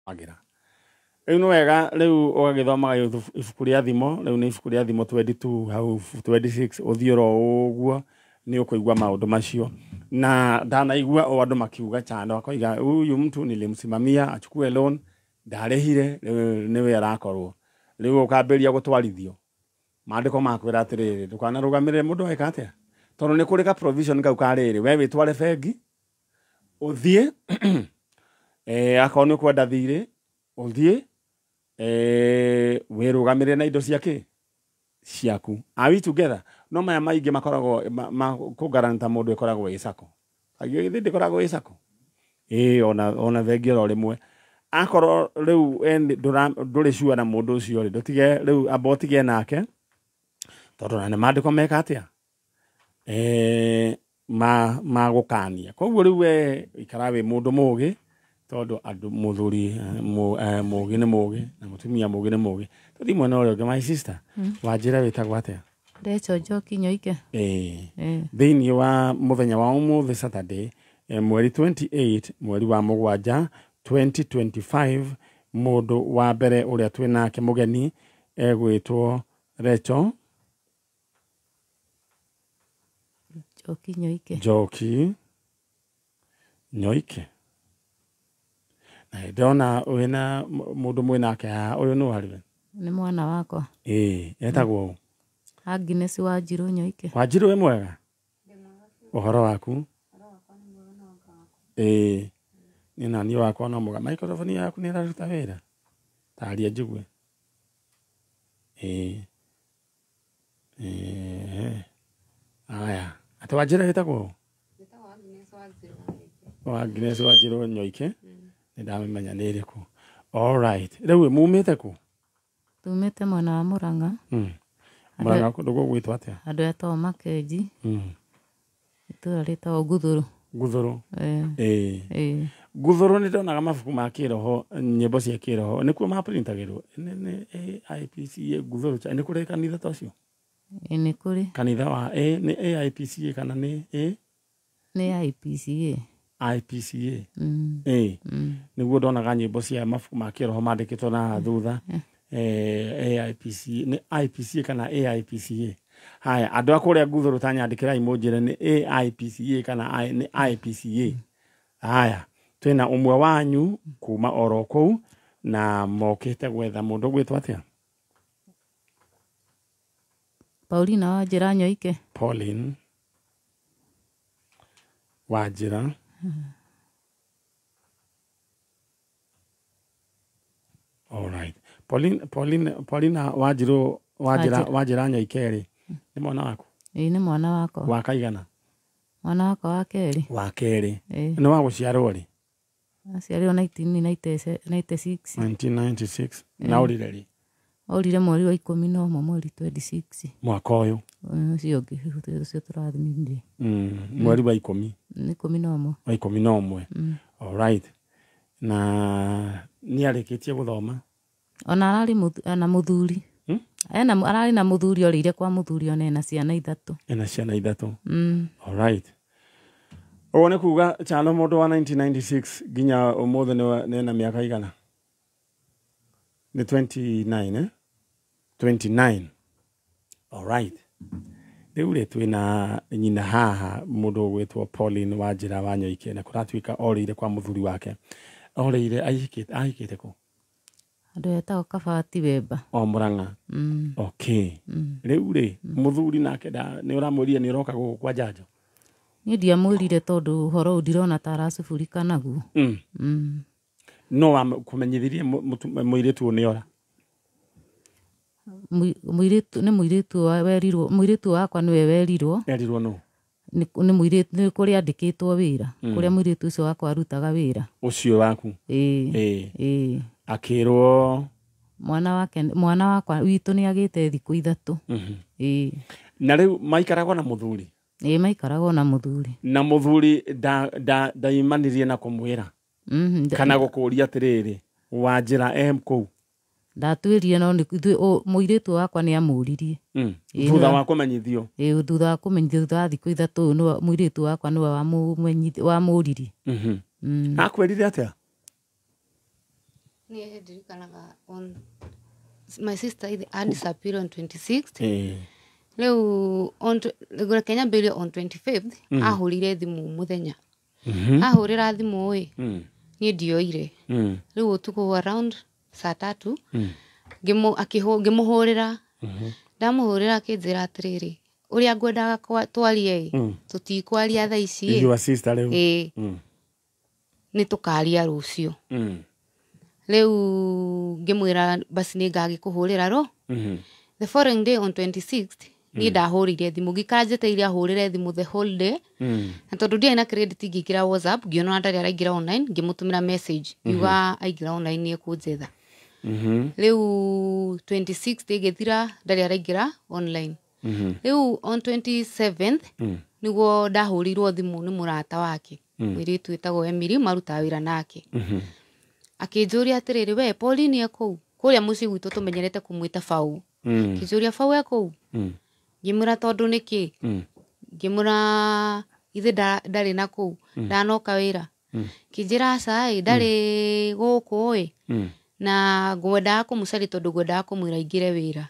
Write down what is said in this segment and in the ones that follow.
agira riu no wega riu ugagithomaga ibuku ria thimo riu ni ibuku ria thimo 22 hau 26 uthioro uguo ni ukuigwa maundu macio na ndanaigua o andu makiuga chano akoiga huyu mtu nilimsimamia achukue loan ndarehire niwe arakorwo riu ukamberia gutwarithio maandiko makwira atiriri ndukana rugamirire mundu eka atia tondu ni kuri ka provision kau kariri we witware bengi uthie akoni kwenda thire uthie wirugamirire na indo ciaku are we together no maya maingi makoragwo ku garanta mundu ekoragwo isako agio githi ndikoragwo isako ona vengi ro rimwe akoro riu nduri sure na mundu ucio ri ndutige riu abotige nake tondu na maandiko meka atia magukania koguo riu we ikara wi mundu mugi tondu andu muthuri mugi ni mugi na mutumia mugi ni mugi tuthi mwana uri my sister Wanjira witagwa atia Ndecho Njoki Nyoike thiini wa muthenya wa umuthi Saturday mweri 28 mweri wa mugwanja 2025 mundu wa mbere uria twinake mugeni egwitwo Recho Njoki Nyoike na ndona wina mundu mwinake uyu no hariwe ni mwana wako etagwo Agnes Wanjiru Nyoike Wanjiru we mwega uhoro waku ni nani wako no muga microphone yaku ni raruta wira taria njigwe aya ati Wanjiru etagwo Agnes Wanjiru Nyoike ni ndamenya ni iriku all right riu mumite ku tumite mwana wa Muranga Muranga kundu gwitwa atia andu etwa Makenji itura ritwa Guthuru Guthuru ni ndonaga mabuku ma kiroho nyimbo cia kiroho nikuo maprintagirwo ni AIPCA Guthuru ni kuri kanitha tocio ni kuri kanitha wa ni AIPCA kana ni ni IPCA niguo ndonaga nyimbo cia mabuku ma kiroho mandikitwo na thutha AIPCA ni IPCA kana AIPCA haya andu akuria Guthuru tanyandikira imujire ni AIPCA kana ni IPCA haya twina umwe wanyu kuma oro kou na mokite gwetha mundu gwitwa atia Paulina Wanjira Nyoike Pauline Wanjira all right Paulina Wanjira Nyoike ri ni mwana wako ni mwana wako wa kaigana mwana wako wa keri ni wa guciarwo ri aciarirwo 1996 na urire ri orire mweri wa 11 mweri 26 mwaka uyu ucio ucio turathimire mweri wa 10 wa 11 all right na ni arikitie guthoma ona arari na muthuri arari na muthuri orire kwa muthuri ona ena ciana ithatu all right one kuga chano modo wa 1996 ginya umothe ne na miaka igana ni 29 29 all right deure twina nyina haha mundu gwetwo Pauline Wanjira wa Nyoike na kuratwika orire kwa muthuri wake orire ahikite ku andu etagwo Kabati Wemba o Muranga okay riu muthuri nake ni uramuriria ni uroka kwa njanjo ni ndiamwirire tondu horo ndirona taracubulika naguo no kumenyithirie muiritu ni ora muiritu wakwa niwe werirwo no ni muiritu ni kuria andikitwo wira kuria muiritu ucio wakwa arutaga wira ucio waku akirwo mwana wakwa witu ni agite thiku ithatu na riu maikaragwo na muthuri maikaragwo na muthuri ndaimanirie na kumwira kana gukuria atiriri Wanjira kou ndatwirie no muiritu wakwa ni amuririe thutha wa kumenyithio thutha wa kumenyithio thutha thiku ithatu no muiritu wakwa niwe wa muririe akwirire atia Ni ndirikanaga on my sister had disappeared on 26th. Leo on Kenya Bill on 25th ahurire thimu muthenya. Ahurira thimu ni ndioire. Leo utuko around saa 3 ngimuhurira ndamuhurira akinjira atiriri uria ngwendaga twarie tutikwaria thaa ici your sister leo ni tukaria rucio leo ngimwira basi ni ngagikuhurira ro the following day on 26th ni ndahurire thimu gikanjete iria hurire thimu the whole day na tondu ndia ina credit ngikira WhatsApp ngiona ndari araingira online ngimutumira message yuga aingira online ni ekunjetha leo 26th igethira ndari araingira online leo on 27th niguo ndahurirwo thimu ni murata wake wiritu etagwo Emily maruta wira nake akinjuria atiriri we Pauline ekou kuria muci gwitu tumenyerete kumwita Fau kijuria Fau ekou ngimura tondu niki ngimura ithe ndari naku ndanoka wira kijira sai ndari guku na ngwenda kumucari tondu ngwenda kumwira ingire wira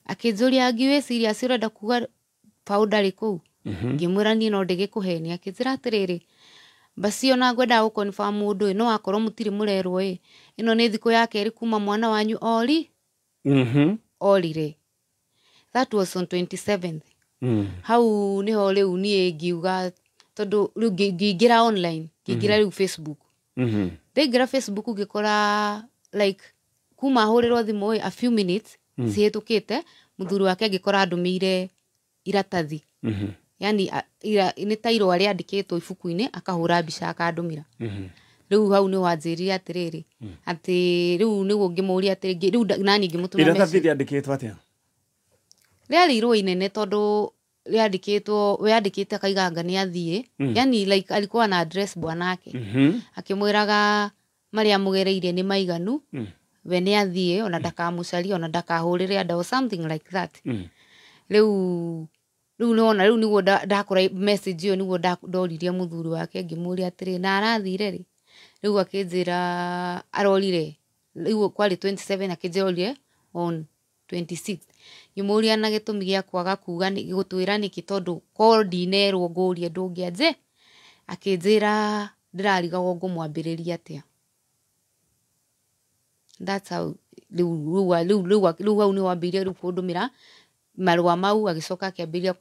akinjuria ngiwe serious urenda kuga Fau ndari ku ngimura ni no ndigikuhenia akijira atiriri basi ona ngwenda gu confirm mundu no akorwo mutiri murerwo ino ni thiku yake iri kuma mwana wanyu ori orire. That was on 27th. How niho riu ni ngiuga tondu riu ngingira online ngingira riu Facebook ngingira Facebook ngikora like kuma hurirwo thimu a few minutes cihetukite muthuri wake ngikora andumire iratathi yani ni tairo ari andikitwo ibuku-ini akahura mbica akandumira riu hau ni wanjirire atiriri ati riu niguo ngimuria atiri riu nani ngimutumira iratathi riandikitwo atia riarirwo inene tondu riandikitwo we andikite akaiganga ni athie yani like alikuwa na address bwanake akimwiraga maria mugereire ni maiganu we ni athie ona ndakamucari ona ndakahurire andao something like that riu nona riu niguo ndakora message iyo niguo ndoririe muthuri wake ngimuria atiri na arathire ri riu akinjira arorire riu kwari 27 akinjirorire on 26 ngimuria na gitumi gia kwaga kuga ni gutwira niki tondu kordinerwo ngurie ndungiaje akinjira ndirarigawo ngumwambiriria atia. That's how riu hau ni wambirie riu kundumira marua mau agicoka akiambiria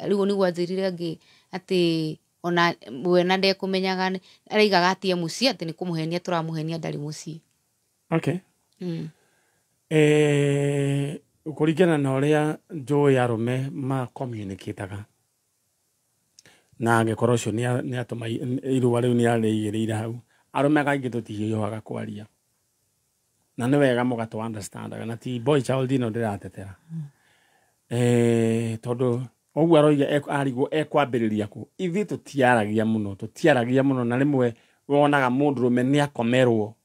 riu ni gwanjirire ngi ati ona we na ndekumenyaga araigaga atie muci ati ni kumuhenia turamuhenia ndari muci. Okay. Kuringana na uria njui arume ma communicateaga na angikorwo cio ni atuma irua riu ni ariigirire hau arume kaingi tutihiũhaga kwaria na ni wega mugato understandaga na ti boy child ino ndiratetera tondu oguo aroiga arigwo ekwambiriria ku ithi tutiaragia muno na rimwe wonaga mundurume ni akomerwo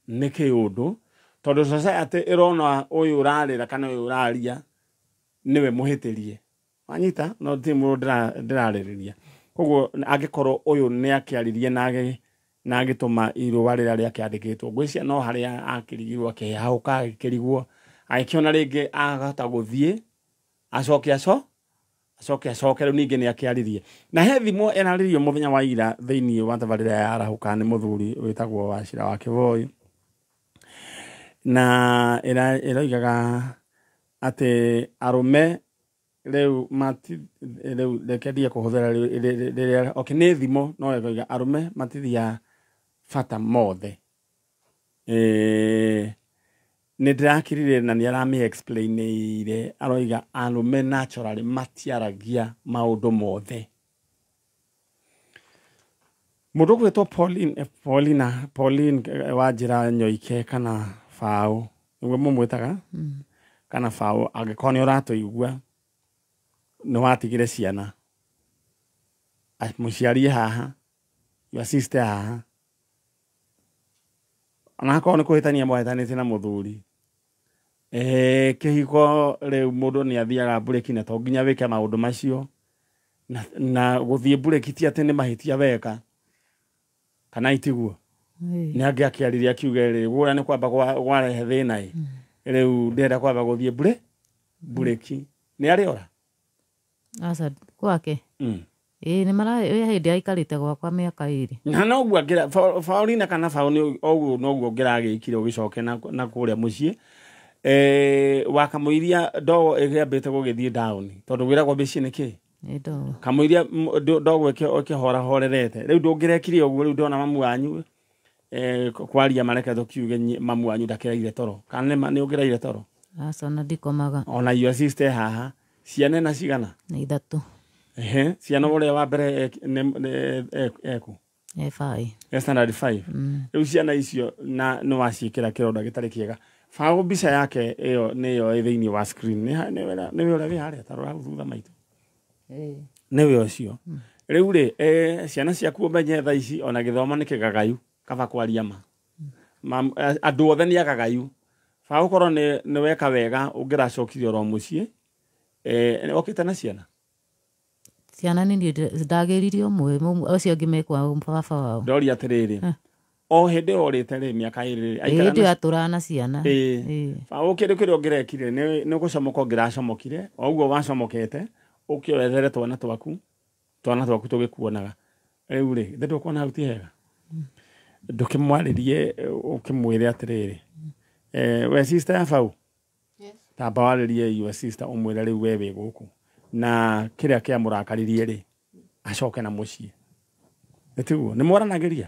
ni kiundu tondu society irona uyu urarira kana uyu uraria niwe muhitirie anyita no ti mundu ndiraririria koguo angikorwo uyu ni akiaririe na agituma irua rira riakiandikitwo ngwiciria no haria akirigirwo akihauka akirigwo akiona ringi agata guthie acoke riu ningi ni akiaririe na he thimu enaririo muthenya wa ira thiini wa tabarira ya arahuka ni muthuri witagwo Wachira wa Kivoi na eroigaga ate arume riu rekedia kuhuthira okay ni thimo no eroiga arume matithia fata mothe ni ndirakirire na ni arami explainire aroiga arume naturally matiaragia maundu mothe mundu gwitwo Pauline Wanjira Nyoike kana Fau niguo mumwitaga kana Fau agikoni uratuigua ni watigire ciana muciari haha your sister haha ana ko ni kuhitania mwahitanite na muthuri kihiko riu mundu ni athiaga bureki na to nginya wike maundu macio na guthie bureki ti ati ni mahitia weka kana itiguo nä angä akäaririe akiuga rä gå ra nä kwamba gwarehe thä na rä u ndenda kwamba gå thiä mbureki nä arä ora aca gwake nä mara hä ndä aikarä te gwakwa mä aka ä rä na noguo Faulina kana Fauni oguo noguo ngä ragä ikire å gä coke na kå rä a må ciä wakamå iria ndogo ä gä ambä te gå gä thiä tondå gwä ragwo mbä ciä nä kä kamå iria ndogo ä kä horahorerete rä u ndå ngä rekire å guo rä u ndona mamu wanyu kwaria mareketwo kiuge mamu wanyu ndakereire toro kana nä å ngä reire toro aca ona ndikomaga ona your sister haha ciana na cigana nä 3 ciana å rä a wa mbere eku standard 5 rä u ciana icio na nä waciä kä ra kä ronda gä tarä kä ega Fau mbica yake ĩyo nĩyo thĩinĩ wa screen nĩwe ũrĩa wĩ harĩa ta rora thutha maitũ nĩwe ũcio rĩu rĩ ciana ciaku ũmenye thaa ici ona gĩthomo nĩ kĩgagayu kaba kwaria ma andũ othe nĩ agagayu Fau korwo nĩ weka wega ũngĩracokire oro mũciĩ okĩte na ciana nĩ ndagĩririe ũmwe ũcio ũngĩ mekwa baba wao ndoria atĩrĩrĩ o hĩndĩ orĩte rĩ mĩaka ĩrĩ hĩndĩ atũraga na ciana Fau kĩndũ kĩrĩa ũngĩrekire nĩ gũcomoka ũngĩracomokire o ũguo wacomokete ũkĩ wethere twana twaku tũgĩkuonaga rĩu rĩ ndũkuona hau ti hega ndũkĩmwarĩrie ũkĩmwĩre atĩrĩrĩ we sister ya Fau tamba warĩrie your sister ũmwĩre rĩu we wĩ gũkũ na kĩrĩa kĩamũrakaririe rĩ acoke na mũciĩ nĩtiguo nĩ mwaranagĩria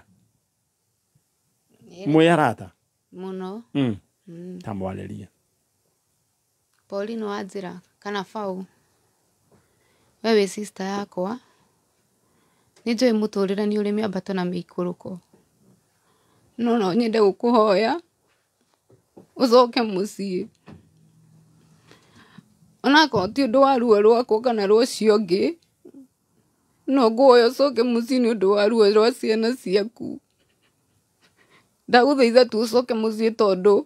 mwĩ arata mũno tamba warĩrie Paulino Wanjĩra kana Fau we wĩ sister yakwa nĩ njũĩ mũtũrĩre nĩ ũrĩ mĩambato na mĩikũrũko no nyende gũkũhoya ũcoke mũciĩ onakorwo ti ũndũ wa ruo rwakwa kana rũcio ũngĩ no ngũhoya ũcoke mũciĩ nĩ ũndũ wa ruo rwa ciana ciaku ndagũthaitha tu ũcoke mũciĩ tondũ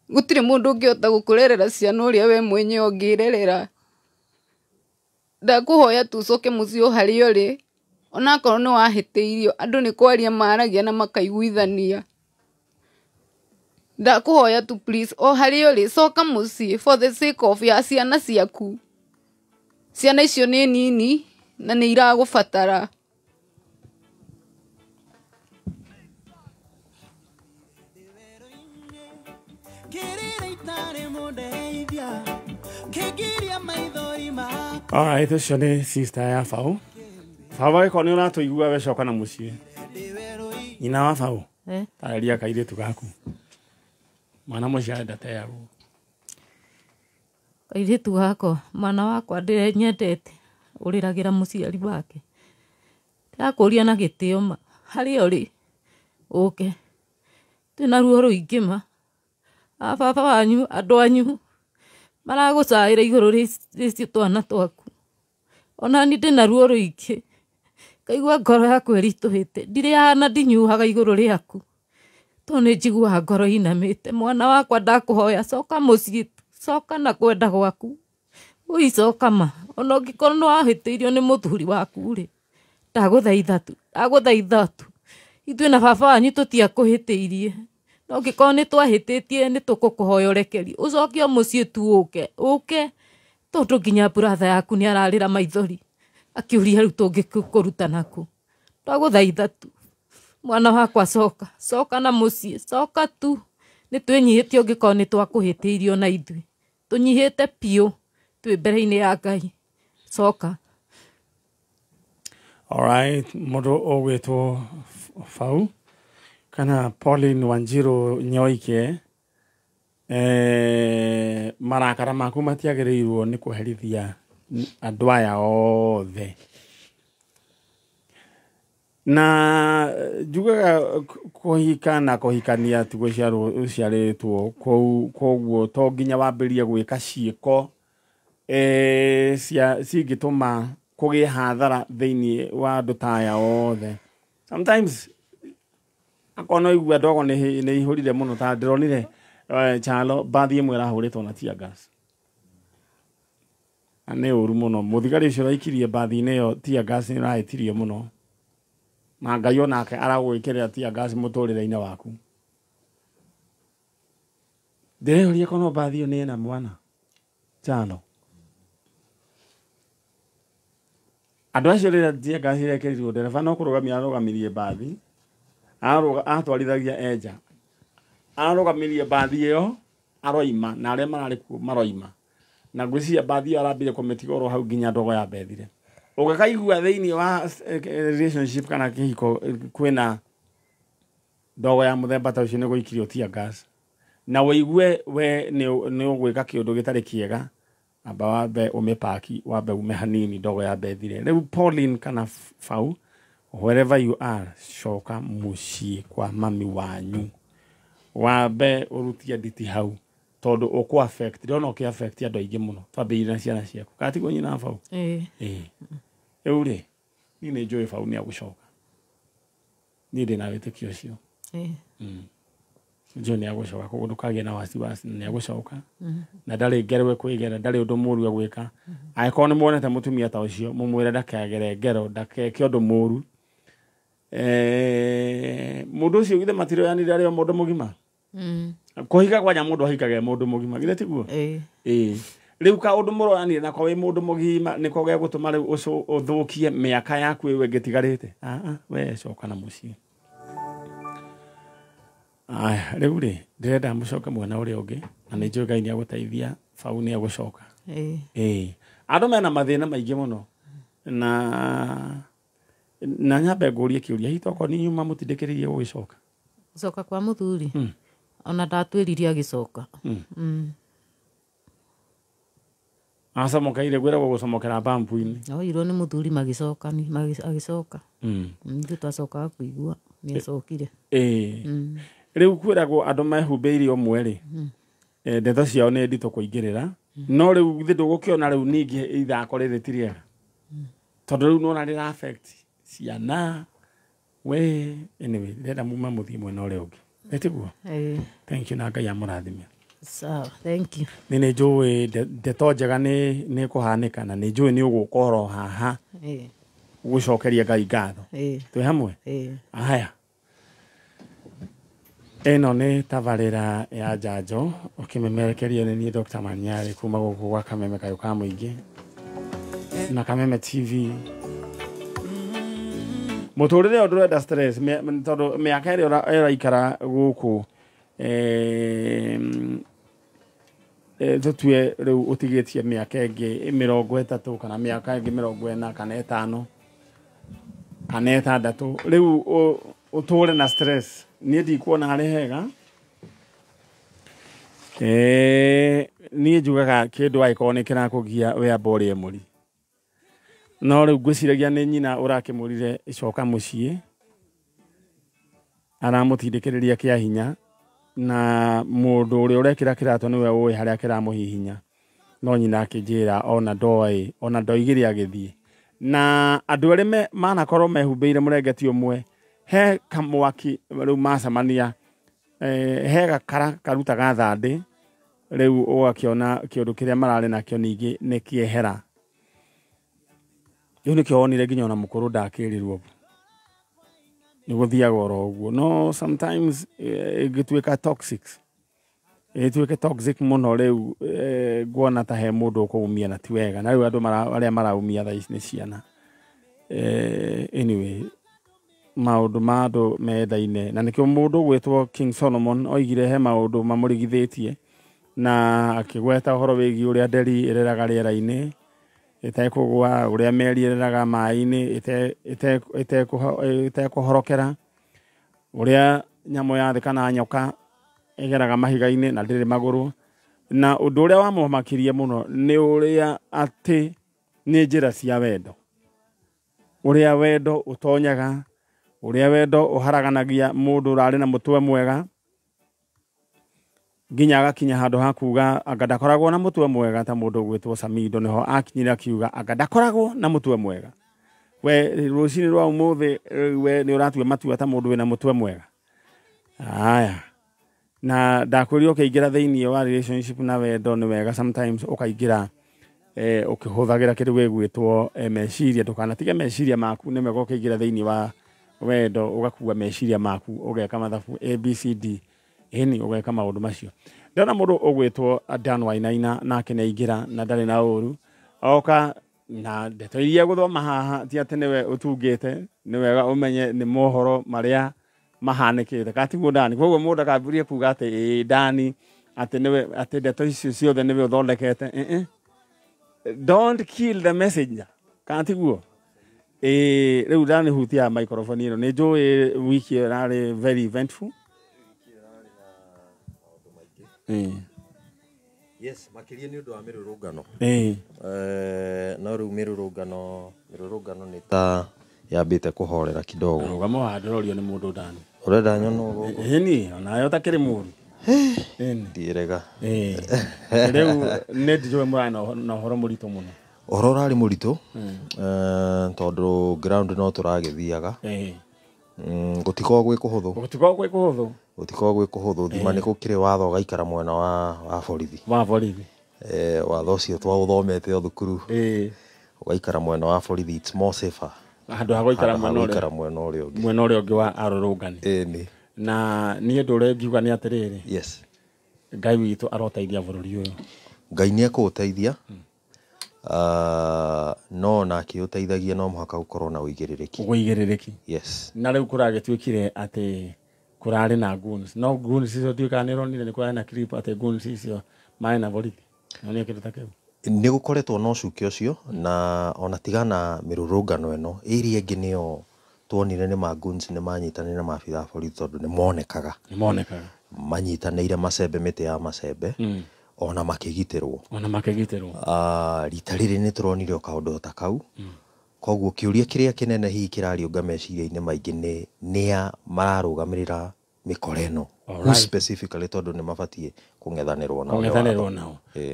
gũtirĩ mũndũ ũngĩhota gũkũrerera ciana ũrĩa we mwenye ũngĩrerera ndakũhoya tu ũcoke mũciĩ o harĩa ũrĩ onakorwo nĩ wahĩtĩirio andũ nĩ kwaria maragia na makaiguithania ndakũhoya tu please o harĩa ũrĩ coka mũciĩ for the sake of ya ciana ciaku ciana icio nĩ nini na nĩ iragũbatara alright ũcio nĩ sister ya Fau agĩkorwo nĩ ũratũigua we coka na mũciĩ nyina wa Fau tarĩria kairĩtu gaku mwana mũciĩ arenda te yagwo kairĩtu gakwa mwana wakwa nyendete ũrĩragĩra mũciari wake ndakũria na gĩtĩo ma harĩa ũrĩ ũke twĩna ruo rũingĩ ma baba wanyu andũ anyu maragũcaĩra igũrũ rĩcio twana twaku ona ni ndĩna ruo rũingĩ kaigua ngoro yakwa ĩritũhĩte ndirĩ hana ndinyuhaga igũrũ rĩaku to nĩ njiguaga ngoro inamĩte mwana wakwa ndakũhoya coka mũciĩ coka na kwenda gwaku ũicoka ma ona ũngĩkorwo nĩ wahĩtĩirio nĩ mũthuri waku rĩ ndagũthaitha tu ithuĩ na baba wanyu tũtiakũhĩtĩirie no ũngĩkorwo nĩ twahĩtĩtie nĩ tũkũkũhoya ũrekeri ũcoke o mũciĩ tu ũke tondũ nginya brother yaku nĩ ararĩra maithori akĩũria rĩu tũngĩkũruta naku ndagũthaitha tu mwana wakwa coka na mũciĩ coka tu nĩ twĩnyihĩtie ũngĩkorwo nĩ twakũhĩtĩirio na ithuĩ tũnyihĩte piũ twĩ mbere-inĩ ya Ngai coka alright mũndũ ũgwĩtwo Fau kana Pauline Wanjiru Nyoike marakara maku matiagĩrĩirwo nĩ kũherithia andũ aya othe na njugaga kũhika na kũhikania ti gũciarĩtwo koguo to nginya wambĩrĩrie gwĩka ciĩko cingĩtũma kũgĩe hathara thĩinĩ wa andũ ta aya othe sometimes akono igua ndogo nĩ ihũrire mũno ta ndĩronire Chalo bathi ĩmwe ĩrahũrĩtwo na tear gas nĩ ũru mũno mũthigari ũcio raikirie bathi-inĩ ĩyo tear gas nĩ ĩrahĩtirie mũno na Ngai onake aragwĩkĩrĩra tia gas mũtũrĩre-inĩ waku ndĩreũria kono bathio nĩ na mwana chano andũ acio rĩrĩa tia gas irekĩrirwo ndereba no kũrũgamia arũgamirie bathi atwarithagia enja arũgamirie bathi ĩyo aroima na arĩa mararĩ kuo maroima na ngwĩciria bathi ĩyo arambire kũmĩtiga oro hau nginya ndogo ya bethire ũngĩkaigua thĩinĩ wa relationship kana kĩhiko kwĩna ndogo ya mũthemba ta ũcio nĩ gũikirio tia gas na wĩigue we nĩ ũgwĩka kĩũndũ gĩtarĩ kĩega amba wambe ũmĩpaki wambe ume hanini ndogo ya bethire rĩu Pauline kana Fau wherever you are coka mũciĩ kwa mami wanyu wambe ũrutie nditi hau tondũ ũkũ affect ndĩrona ũkĩ affect andũ aingĩ mũno twambĩrĩrie na ciana ciaku katigwo nyina Fau rĩu rĩ niĩ nĩ njũĩ Fau nĩ agũcoka niĩ ndĩna wĩtĩkio ũcio njũĩ nĩ agũcoka koguo ndũkagĩe na wasiwasi nĩ agũcoka na ndarĩ ngerwe kwĩgera ndarĩ ũndũ mũũru agwĩka angĩkorwo nĩ muonete mũtumia ta ũcio mũmwĩre ndakagere ngero ndakeke ũndũ mũũru mũndũ ũcio githe matiroyanire arĩ o mũndũ mũgima kũhiga kwanya mũndũ ahikaga mũndũ mũgima githe tiguo rĩu kaũndũ mũroyanire nako wĩ mũndũ mũgima nĩko gĩa gũtũma rĩu ũthũkie mĩaka yaku ĩyo ĩngĩtigarĩte we coka na mũciĩ rĩu rĩ ndĩrenda mũcoke mwena ũrĩa ũngĩ na nĩ njũĩ Ngai nĩ agũteithia Fau nĩ agũcoka andũ mena mathĩna maingĩ mũno na nyambe ngũrie kĩũria hitoko ni nyuma mũtindĩkĩrĩirie gũgĩcoka gũcoka kwa mũthuri ona ndatwĩririe agĩcoka acomokeire gwĩra gũgũcomokera pampu-inĩ oirwo nĩ mũthuri agĩcoka ithuĩ twacokaga kũigua nĩ acokire rĩu kwĩragwo andũ mehumbĩire ũmwe rĩ ndeto ciao nĩ nditũ kũingĩrĩra no rĩu githĩ ndũgũkĩona rĩu ningĩ ithako rĩrĩ ti rĩega tondũ rĩu nona rĩra affect ciana we anyway ndĩrenda muma mũthiĩ mwena ũrĩa ũngĩ etiguo thank you na Ngai amũrathime sawa thank you nĩ njũĩ ndeto njega nĩ kũhanĩka na nĩ njũĩ nĩ ũgũka oro haha gũcokeria Ngai ngatho twĩ hamwe haya ĩno nĩ tabarĩra ya njanjo ũkĩmemerekerio nĩ niĩ Dr. Maniari kuma gũkũ gwa Kameme Kayũ ka Mũingĩ na Kameme TV mũtũrĩre ũndũ ũrenda stress tondũ mĩaka ĩrĩa ĩraikara gũkũ tũtue rĩu ũtigĩtie mĩaka ĩngĩ 30 kana mĩaka ĩngĩ 40 kana 5 kana 6 rĩu ũtũre na stress niĩ ndikuona harĩ hega niĩ njugaga kĩndũ angĩkorwo nĩ kĩrakũgia we amba ũrĩe mũri no rĩu ngwĩciragia nĩ nyina ũrakĩmũrire coka mũciĩ aramũtindĩkĩrĩria kĩa hinya na mũndũ ũrĩa ũrekĩra kĩratũ nĩwe ũĩ harĩa kĩramũhihinya no nyina akĩnjĩra ona ndoĩ ona ndoigire agĩthiĩ na andũ arĩa manakorwo mehumbĩire mũrengeti ũmwe he kamwaki rĩu macemania he gakara karutaga thandĩ rĩu ũgakĩona kĩũndũ kĩrĩa mararĩ nakĩo ningĩ nĩ kĩehera rĩu nĩkĩo wonire nginya ona mũkũrũ ndakĩrĩrwo nĩ gũthiaga oro ũguo no sometimes ĩgĩtuĩka toxic mũno rĩu nguona ta he mũndũ ũkũgumia na ti wega na rĩu andũ arĩa maraumia thaa ici nĩ ciana anyway maũndũ ma andũ metha-inĩ na nĩkĩo mũndũ gwĩtwo King Solomon oigire he maũndũ mamũrigithĩtie na akĩgweta ũhoro wĩgiĩ ũrĩa nderi ĩreraga rĩera-inĩ ĩtekũgwa ũrĩa meri ĩreraga maĩ-inĩ ĩtekũhorokera ũrĩa nyamũ ya thĩ kana nyoka ĩgeraga mahiga-inĩ na ndĩrĩ magũrũ na ũndũ ũrĩa wamũmakirie mũno nĩ ũrĩa atĩ nĩ njĩra cia wendo ũrĩa wendo ũtonyaga ũrĩa wendo ũharaganagia mũndũ ũrarĩ na mũtwe mwega nginya agakinya handũ ha kuuga anga ndakoragwo na mũtwe mwega ta mũndũ gwĩtwo Samido nĩho akinyire akiuga anga ndakoragwo na mũtwe mwega we rũcinĩ rwa ũmũthĩ we nĩ ũratua matua ta mũndũ wĩna mũtwe mwega haya na ndakwĩrire ũkĩingĩra thĩinĩ wa relationship na wendo nĩ wega sometimes ũkaingĩra ũkĩhũthagĩra kĩndũ gĩgwĩtwo meciria ndũkanatige meciria maku nĩ mega ũkĩingĩra thĩinĩ wa wendo ugakua meciria maku ugeka mathabu ABCD eni ugeka maundu macio ndona mundu ugwitwo Dan Wainaina nake neingira na ndari na uru oka na ndeto iria guthoma haha ti ati niwe utungite ni wega umenye ni mohoro maria mahanikite katiguo Dani koguo mundu akamburia kuga ati Dani ati niwe ati ndeto icio ciothe niwe uthondekete don't kill the messenger katiguo riu Dani hutia microphone ino ni njui wiki rari very eventful yes makiria ni undu wa mirurungano no riu mirurungano ni ta yambite kuhorera kidogo rugamo handirorio ni mundu Dani urenda nyono guko ni onayo takiri mundu ndirega riu ni njui mwana na horo murito muno horo rari murito tondu ground no turagithiaga gutiko gwe kuhuthu thima ni gukire watho gaikara mwena wa borithi watho ucio twauthomete o thukuru ugaikara mwena wa borithi it's more safer handu ha guikara mwena uria ungi wa arurungani ni na ni ndu rengiuga ni atiriri yes Ngai witu aroteithia bururi uyu Ngai ni akuteithia no na akiuteithagia no muhaka ukorwo na uigiririki yes na riu kuragituikire ati kurari na goons no goons icio tuikaniro ni kurari na clip ati goons icio mai na borithi no ni kitu takeu ni gukoretwo no cuke ucio na ona tigana mirurungano eno area ingi nio tuonire ni ma goons ni manyitanire na mabitha borithi tondu ni monekaga manyitanire macembe mite ya macembe ona makigitirwo rita riri ni turonire o kaundu ta kau koguo kiuria kiria kinene hihi kirariunga meciria-ini maingi ni mararugamirira mikoreno specifically tondu ni mabatie kungethanirwo nao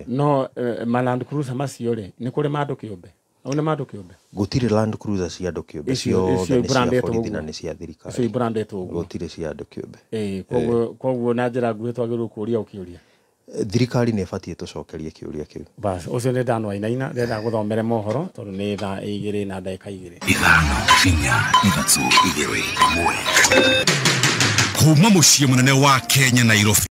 no Land Cruiser macio ri ni kuri mandu kiumbe au ni mandu kiumbe gutire Land Cruiser cia andu kiumbe cio borithi na ni cia thirikari cio brandetwo gutire cia andu kiumbe koguo na njira nguhi twagirwo kuria ukiuria thirikari ni ibatie tucokerie kiuria kiu bas ucio ni Dan Wainaina ndenda guthomere mohoro tondu ni thaa 2 na ndagika 2 kuma muciĩ munene wa Kenya Nairobi